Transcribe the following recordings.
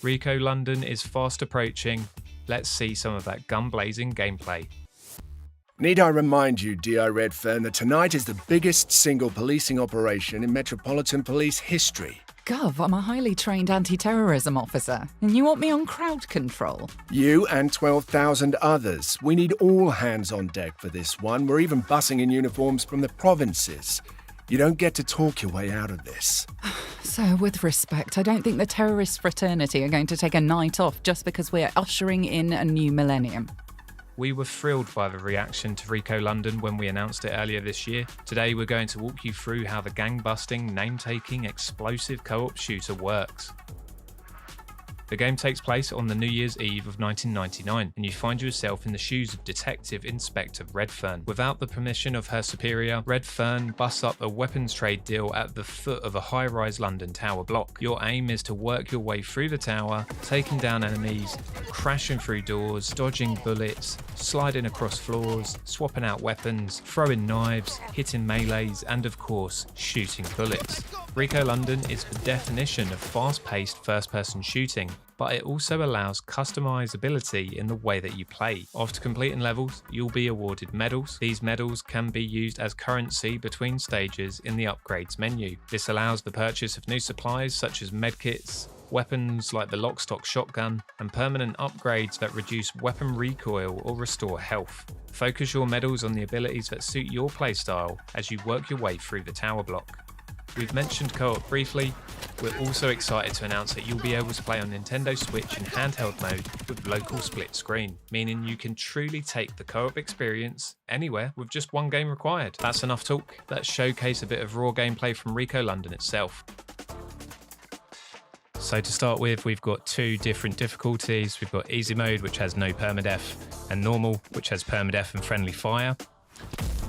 RICO London is fast approaching. Let's see some of that gun-blazing gameplay. Need I remind you, D.I. Redfern, that tonight is the biggest single policing operation in Metropolitan Police history. Gov, I'm a highly trained anti-terrorism officer, and you want me on crowd control? You and 12,000 others. We need all hands on deck for this one. We're even bussing in uniforms from the provinces. You don't get to talk your way out of this. So, with respect, I don't think the terrorist fraternity are going to take a night off just because we're ushering in a new millennium. We were thrilled by the reaction to RICO London when we announced it earlier this year. Today we're going to walk you through how the gang-busting, name-taking, explosive co-op shooter works. The game takes place on the New Year's Eve of 1999, and you find yourself in the shoes of Detective Inspector Redfern. Without the permission of her superior, Redfern busts up a weapons trade deal at the foot of a high-rise London tower block. Your aim is to work your way through the tower, taking down enemies, crashing through doors, dodging bullets, sliding across floors, swapping out weapons, throwing knives, hitting melees, and of course, shooting bullets. RICO London is the definition of fast-paced first-person shooting, but it also allows customizability in the way that you play. After completing levels, you'll be awarded medals. These medals can be used as currency between stages in the upgrades menu. This allows the purchase of new supplies such as medkits, weapons like the lockstock shotgun, and permanent upgrades that reduce weapon recoil or restore health. Focus your medals on the abilities that suit your playstyle as you work your way through the tower block. We've mentioned co-op briefly. We're also excited to announce that you'll be able to play on Nintendo Switch in handheld mode with local split screen, meaning you can truly take the co-op experience anywhere with just one game required. That's enough talk. Let's showcase a bit of raw gameplay from RICO London itself. So to start with, we've got two different difficulties. We've got easy mode, which has no permadeath, and normal, which has permadeath and friendly fire.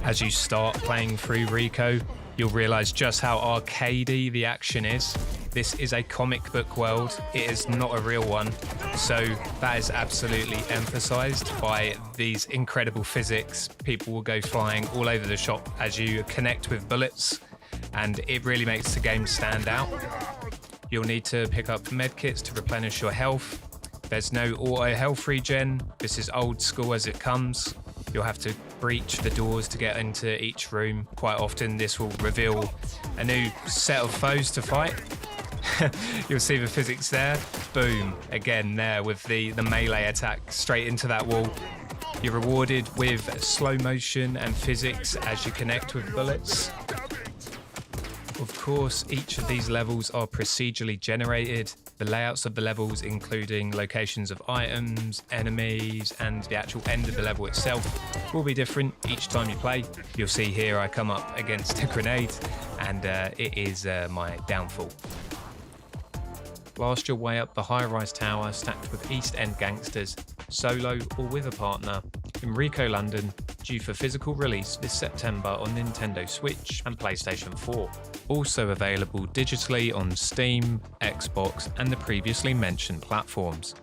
As you start playing through RICO, you'll realise just how arcadey the action is. This is a comic book world, it is not a real one, so that is absolutely emphasised by these incredible physics. People will go flying all over the shop as you connect with bullets, and it really makes the game stand out. You'll need to pick up medkits to replenish your health. There's no auto health regen, this is old school as it comes. You'll have to breach the doors to get into each room. Quite often this will reveal a new set of foes to fight. You'll see the physics there. Boom, again there with the melee attack straight into that wall. You're rewarded with slow motion and physics as you connect with bullets. Of course, each of these levels are procedurally generated. The layouts of the levels, including locations of items, enemies, and the actual end of the level itself, will be different each time you play. You'll see here I come up against a grenade, and it is my downfall. Blast your way up the high-rise tower stacked with East End gangsters, solo or with a partner, in RICO London, due for physical release this September on Nintendo Switch and PlayStation 4. Also available digitally on Steam, Xbox, and the previously mentioned platforms.